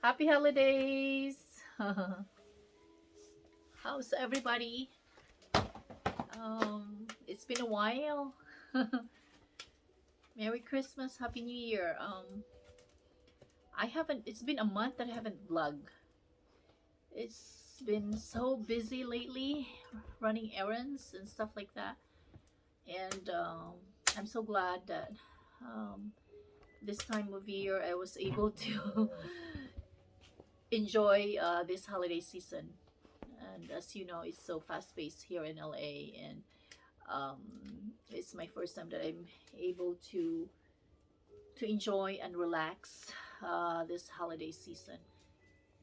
Happy holidays. How's everybody? It's been a while. Merry Christmas, Happy New Year. I haven't, it's been a month that I haven't vlogged. It's been so busy lately, running errands and stuff like that. And I'm so glad that um, this time of year I was able to enjoy this holiday season. And as you know, it's so fast paced here in LA, and um, it's my first time that I'm able to enjoy and relax this holiday season.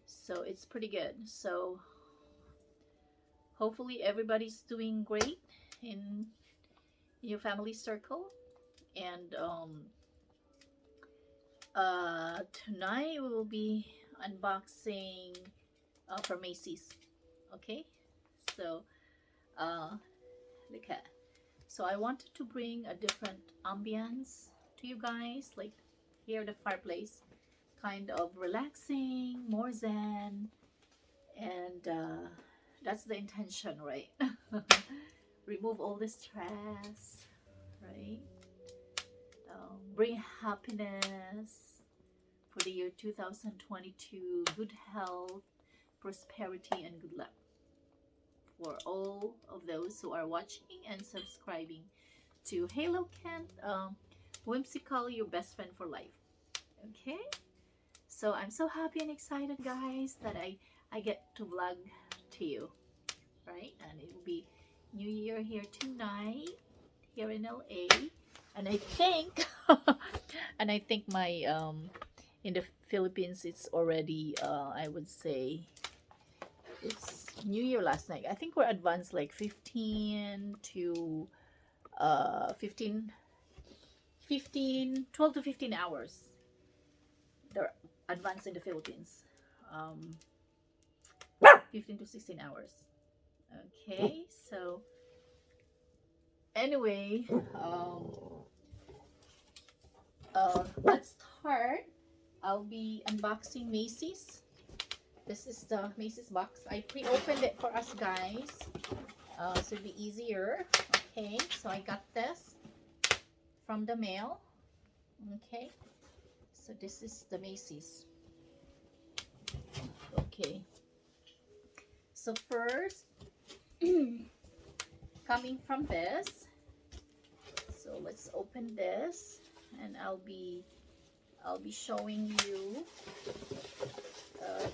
So it's pretty good. So hopefully everybody's doing great in your family circle. And tonight we will be unboxing from Macy's. Okay, so uh, look at. So I wanted to bring a different ambience to you guys, like here the fireplace, kind of relaxing, more zen, and that's the intention, right? Remove all the stress, right? Bring happiness for the year 2022, good health, prosperity, and good luck for all of those who are watching and subscribing to Halo Kent, Whimsical, your best friend for life. Okay, so I'm so happy and excited, guys, that I get to vlog to you, right? And it will be New Year here tonight, here in LA, and I think, and I think my in the Philippines it's already I would say it's New Year last night. I think we're advanced like 15 to 15 12 to 15 hours. They're advanced in the Philippines. Um, 15 to 16 hours. Okay, so anyway, let's start. I'll be unboxing Macy's. This is the Macy's box. I pre-opened it for us guys, so it'll be easier. Okay, so I got this from the mail. Okay, so this is the Macy's. Okay, so first, coming from this, so let's open this, and I'll be showing you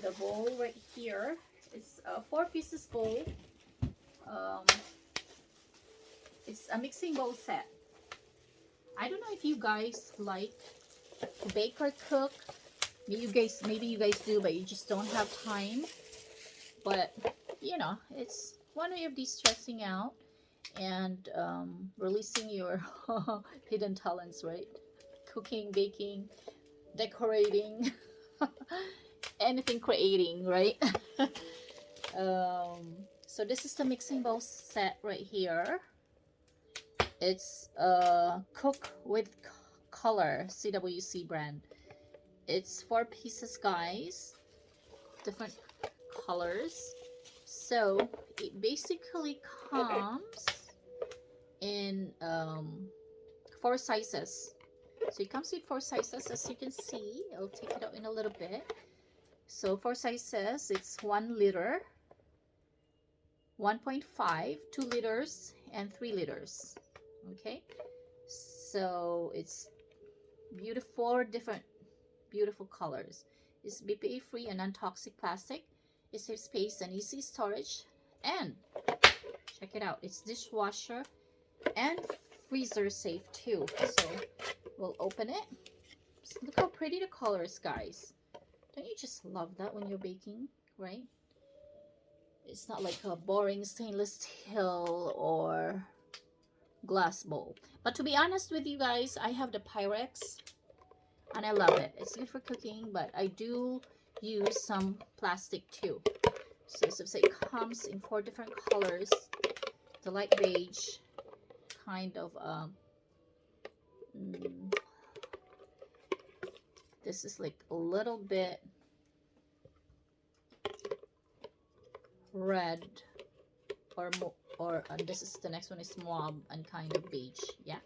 the bowl right here. It's a 4 pieces bowl. Um, it's a mixing bowl set. I don't know if you guys like to bake or cook. Maybe you guys do, but you just don't have time. But you know, it's one way of de-stressing out and releasing your hidden talents, right? Cooking, baking, decorating, anything creating, right? So this is the mixing bowl set right here. It's Cook with Color, CWC brand. It's 4 pieces, guys, different colors. So it basically comes in 4 sizes. So it comes with 4 sizes, as you can see. I'll take it out in a little bit. So 4 sizes, it's 1 liter, 1.5, 2 liters, and 3 liters. Okay, so it's beautiful, different beautiful colors. It's BPA free and non-toxic plastic. It saves space and easy storage. And check it out, it's dishwasher and freezer safe too. So we'll open it. Just look how pretty the colors, guys. Don't you just love that when you're baking, right? It's not like a boring stainless steel or glass bowl. But to be honest with you guys, I have the Pyrex and I love it. It's good for cooking, but I do use some plastic too. So it comes in 4 different colors. The light beige, kind of This is like a little bit red, or this is the next one is mauve and kind of beige. Yeah,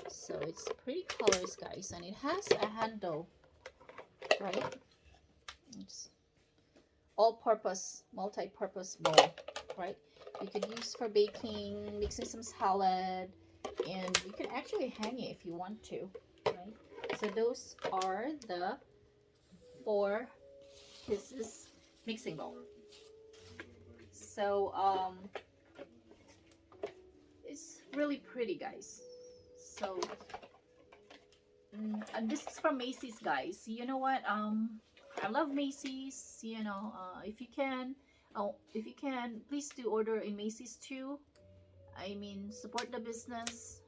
so it's pretty colors, guys, and it has a handle, right? It's all-purpose, multi-purpose bowl, right? You could use for baking, mixing some salad, and you can actually hang it if you want to, right? So those are the 4 pieces mixing bowl. So it's really pretty, guys. So and this is from Macy's, guys. You know what? I love Macy's. You know, if you can, please do order in Macy's too. I mean, support the business.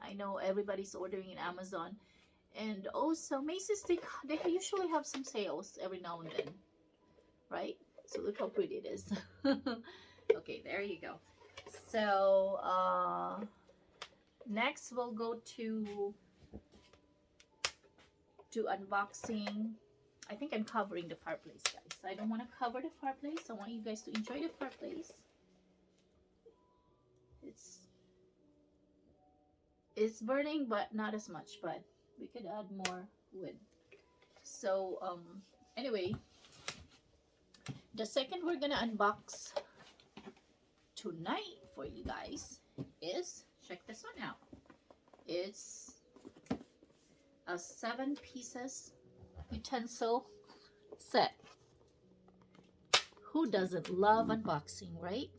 I know everybody's ordering in Amazon, and also Macy's, they usually have some sales every now and then, right? So look how pretty it is. Okay, there you go. So next we'll go to unboxing. I think I'm covering the fireplace, guys. I don't want to cover the fireplace. I want you guys to enjoy the fireplace. It's burning, but not as much, but we could add more wood. So anyway, the second we're gonna unbox tonight for you guys is, check this one out. It's a 7 pieces utensil set. Who doesn't love unboxing, right?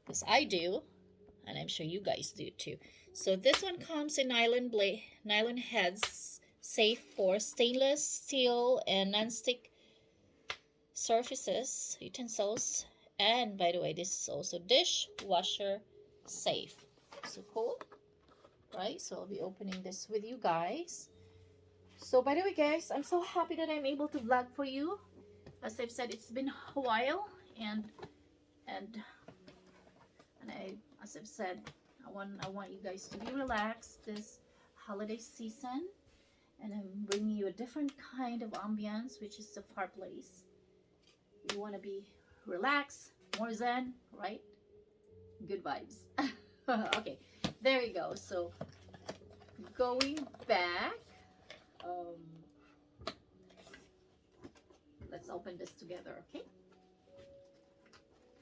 Because I do, and I'm sure you guys do too. So this one comes in nylon heads, safe for stainless steel and non-stick surfaces, utensils. And by the way, this is also dishwasher safe. So cool, right? So I'll be opening this with you guys. So by the way, guys, I'm so happy that I'm able to vlog for you. As I've said, it's been a while, and as I've said, I want you guys to be relaxed this holiday season, and I'm bringing you a different kind of ambience, which is the fireplace. You want to be relaxed, more zen, right? Good vibes. Okay, there you go. So going back, let's open this together, okay?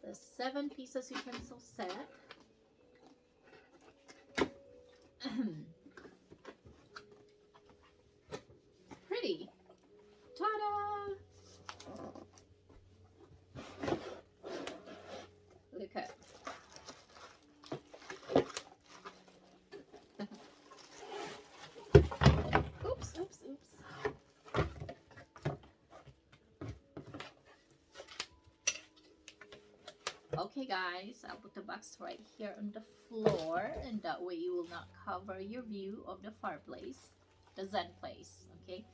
The 7 pieces utensil set. Pretty. Ta-da! Look at. Oops, oops, oops. Okay, guys, I'll put the box right here on the floor, and that way you will not cover your view of the fireplace, the Zen place, okay?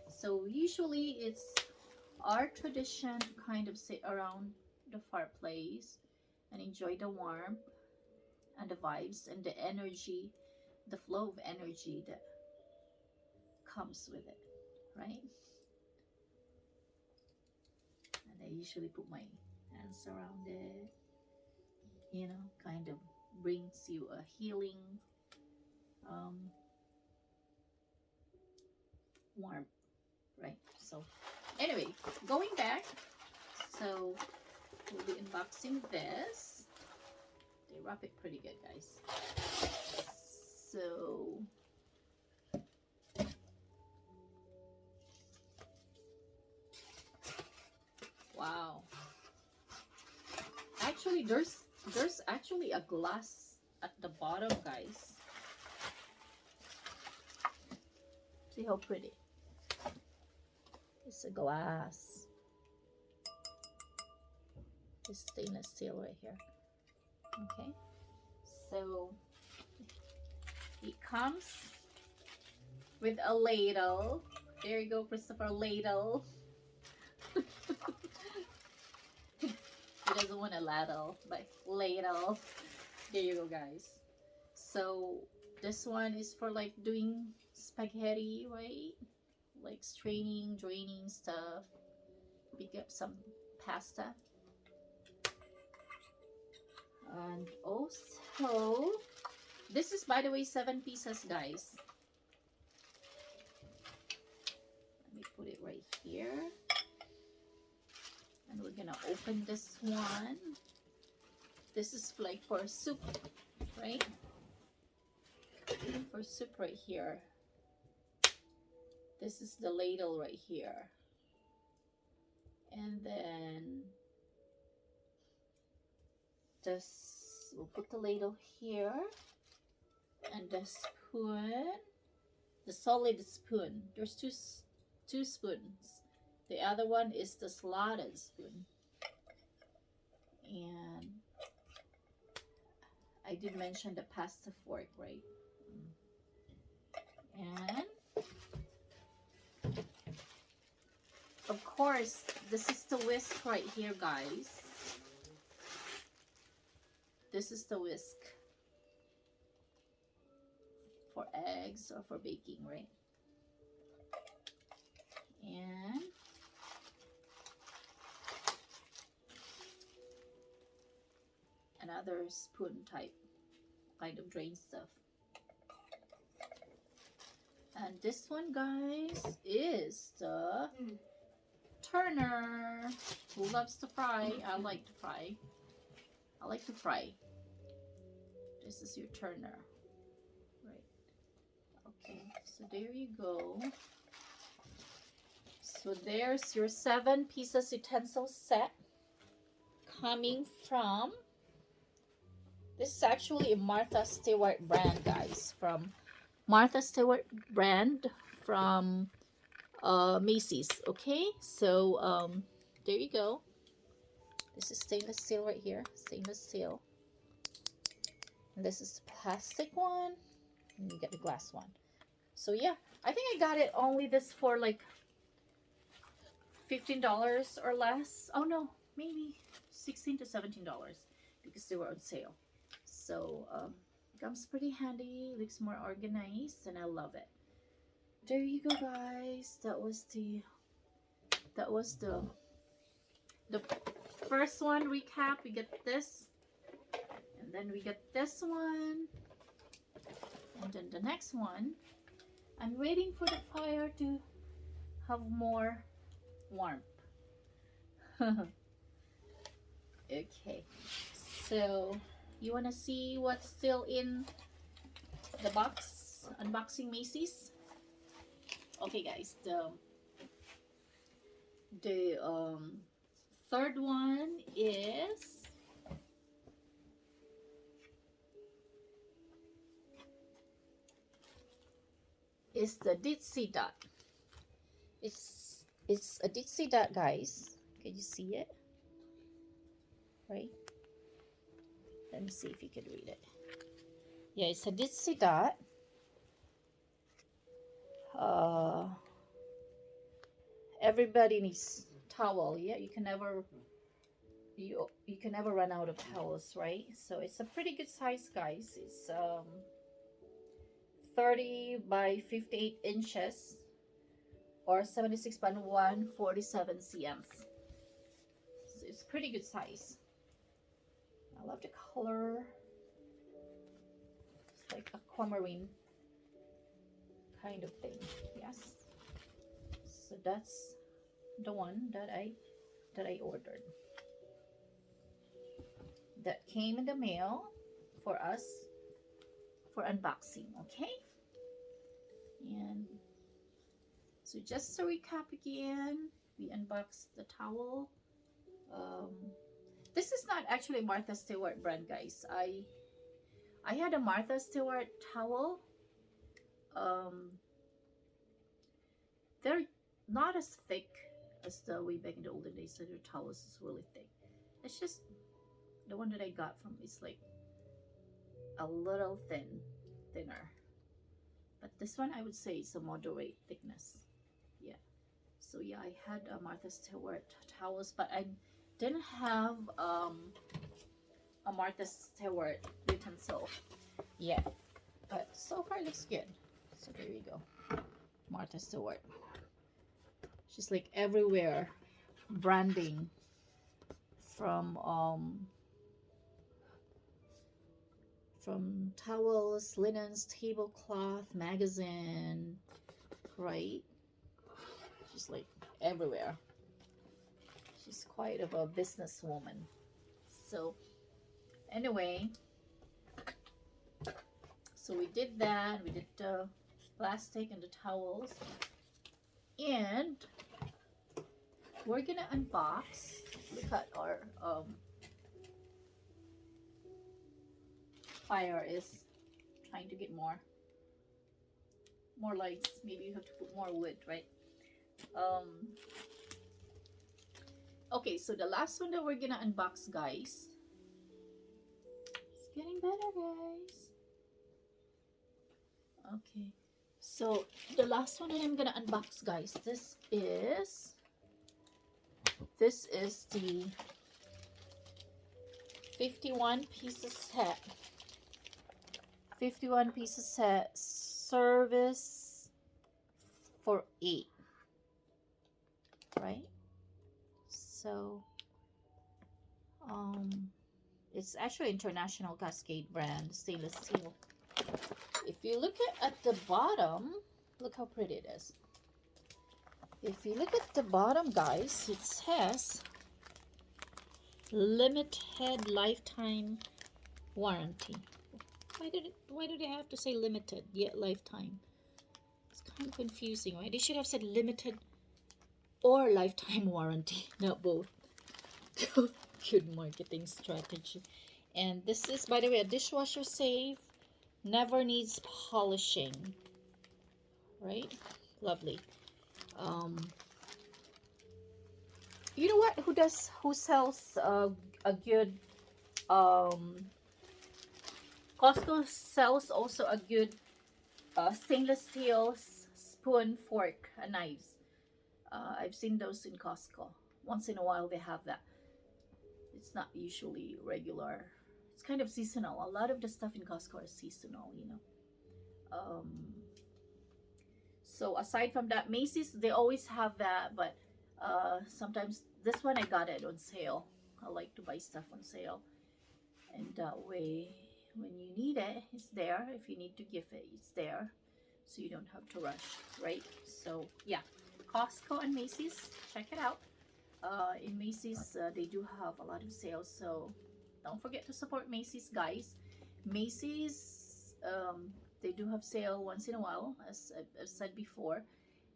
So usually it's our tradition to kind of sit around the fireplace and enjoy the warmth and the vibes and the energy, the flow of energy that comes with it, right? And I usually put my hands around it, you know, kind of brings you a healing warmth, right? So anyway, going back, so we'll be unboxing this. They wrap it pretty good, guys. So wow, actually there's actually a glass at the bottom, guys. See how pretty. It's a glass. It's stainless steel right here. Okay, so it comes with a ladle. There you go, Christopher, ladle. He doesn't want a ladle, but ladle. There you go, guys. So this one is for like doing spaghetti, right? like straining, draining stuff. Pick up some pasta. And also, this is, by the way, 7 pieces, guys. Let me put it right here. And we're gonna open this one. This is like for soup, right? For soup right here. This is the ladle right here. And then this, we'll put the ladle here. And the spoon, the solid spoon. There's two spoons. The other one is the slotted spoon. And I did mention the pasta fork, right? And of course, this is the whisk right here, guys. This is the whisk for eggs or for baking, right? And another spoon type, kind of drain stuff. And this one, guys, is the turner. Who loves to fry? I like to fry. I like to fry. This is your turner. Right. Okay, so there you go. So there's your 7 pieces utensil set coming from, this is actually a Martha Stewart brand, guys, from Martha Stewart brand from Macy's. Okay, so there you go. This is stainless steel right here, stainless steel. And this is the plastic one, and you get the glass one. So yeah, I think I got it only this for like $15 or less. Oh no, maybe $16 to $17 because they were on sale. So comes pretty handy, looks more organized, and I love it. There you go, guys. That was the first one recap. We get this, and then we get this one, and then the next one. I'm waiting for the fire to have more warmth. Okay, so you want to see what's still in the box? Unboxing Macy's. Okay, guys, the third one is the Ditsy Dot. It's a Ditsy Dot, guys. Can you see it? Right? Let me see if you can read it. Yeah, it's a Ditsy Dot. Everybody needs towel. Yeah, you can never run out of towels, right? So it's a pretty good size, guys. It's 30 by 58 inches or 76 by 147 cms. So it's pretty good size. I love the color. It's like aquamarine kind of thing. Yes. So that's the one that I ordered. That came in the mail for us for unboxing, okay? And so just to recap again, we unboxed the towel. This is not actually Martha Stewart brand, guys. I had a Martha Stewart towel. They're not as thick as the way back in the olden days. So their towels is really thick. It's just the one that I got from is like a little thinner. But this one I would say is a moderate thickness. Yeah. So yeah, I had a Martha Stewart towels, but I didn't have a Martha Stewart utensil yet. But so far it looks good. So there you go. Martha Stewart. She's like everywhere. Branding from towels, linens, tablecloth, magazine, right? She's like everywhere. She's quite of a businesswoman. So anyway, so we did that. We did the plastic and the towels, and we're gonna unbox. Look at our fire is trying to get more lights. Maybe you have to put more wood, right? Um, okay, so the last one that we're gonna unbox, guys. It's getting better, guys. Okay, so the last one that I'm gonna unbox, guys. This is the 51 pieces set. 51 pieces set, service for 8, right? So it's actually international Cascade brand stainless steel. If you look at the bottom, look how pretty it is. If you look at the bottom, guys, it says limited lifetime warranty. Why do they have to say limited yet lifetime? It's kind of confusing, right? They should have said limited or lifetime warranty, not both. Good marketing strategy. And this is, by the way, a dishwasher safe, never needs polishing, right? Lovely. You know what? Who sells a good Costco sells also a good stainless steel spoon, fork, and knives. I've seen those in Costco. Once in a while they have that. It's not usually regular. It's kind of seasonal. A lot of the stuff in Costco is seasonal, you know. So aside from that, Macy's, they always have that, but sometimes this one I got it on sale. I like to buy stuff on sale, and that way, when you need it, it's there. If you need to give it, it's there, so you don't have to rush, right? So yeah, Costco and Macy's, check it out. In Macy's, they do have a lot of sales, so don't forget to support Macy's, guys. Macy's, they do have sale once in a while, as I've said before.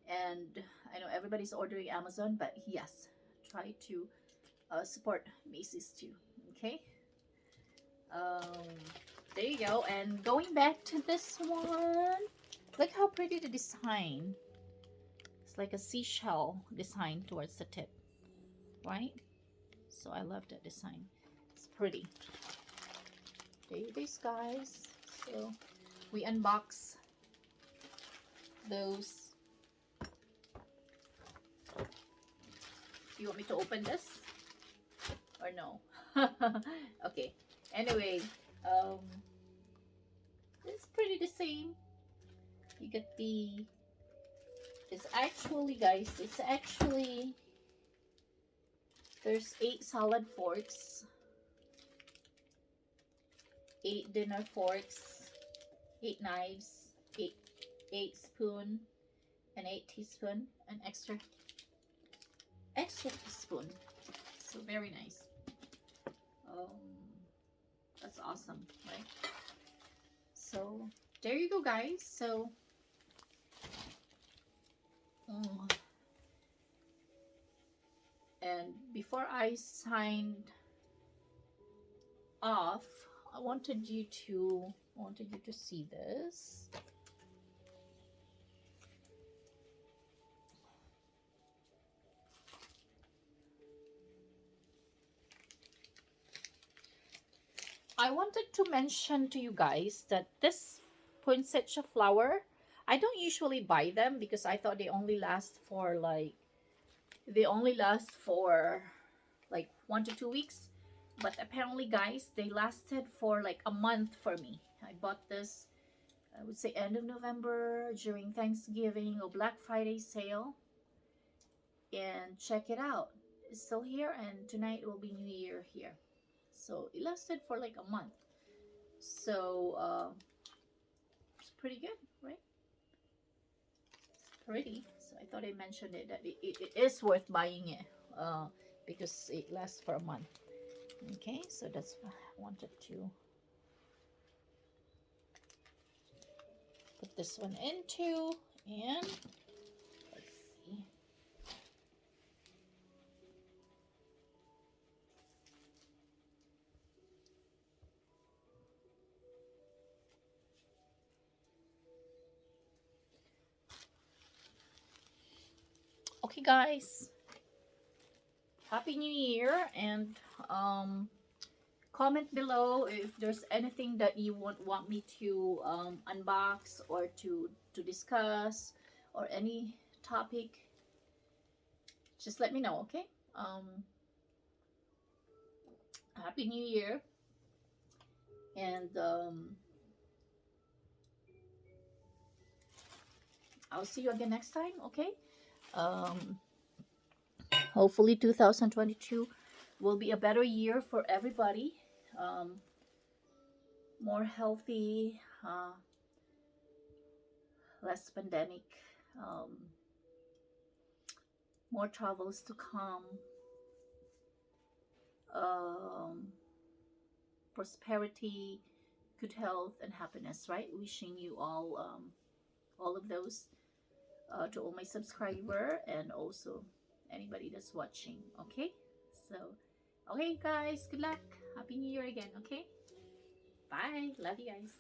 And I know everybody's ordering Amazon, but yes, try to support Macy's too. Okay. Um, there you go. And going back to this one, look how pretty the design. It's like a seashell design towards the tip, right? So I love that design. It's pretty. There it is, guys. So we unbox those. Do you want me to open this or no? Okay. Anyway, it's pretty the same. You get the. It's actually, guys. It's actually. There's 8 solid forks, 8 dinner forks, 8 knives, 8 spoon, and 8 teaspoon, and extra teaspoon. So very nice. That's awesome, right? So there you go, guys. So and before I signed off, I wanted you to see this. I wanted to mention to you guys that this poinsettia flower, I don't usually buy them because I thought they only last for like 1 to 2 weeks. But apparently, guys, they lasted for like a month for me. I bought this, I would say, end of November during Thanksgiving or Black Friday sale. and check it out. It's still here, and tonight will be New Year here. So it lasted for like a month. So it's pretty good, right? Pretty. So I thought I mentioned it that it is worth buying it because it lasts for a month. Okay, so that's what I wanted to put this one into, and let's see. Okay, guys, Happy New Year, and um, comment below if there's anything that you want me to unbox or to discuss, or any topic. Just let me know, okay? Happy New Year, and I'll see you again next time, okay? Um, Hopefully 2022 will be a better year for everybody. Um, More healthy, less pandemic, um, more travels to come, um, prosperity, good health, and happiness. Right? Wishing you all of those to all my subscriber, and also anybody that's watching. Okay, so okay, guys, good luck. Happy New Year again. Okay, bye. Love you guys.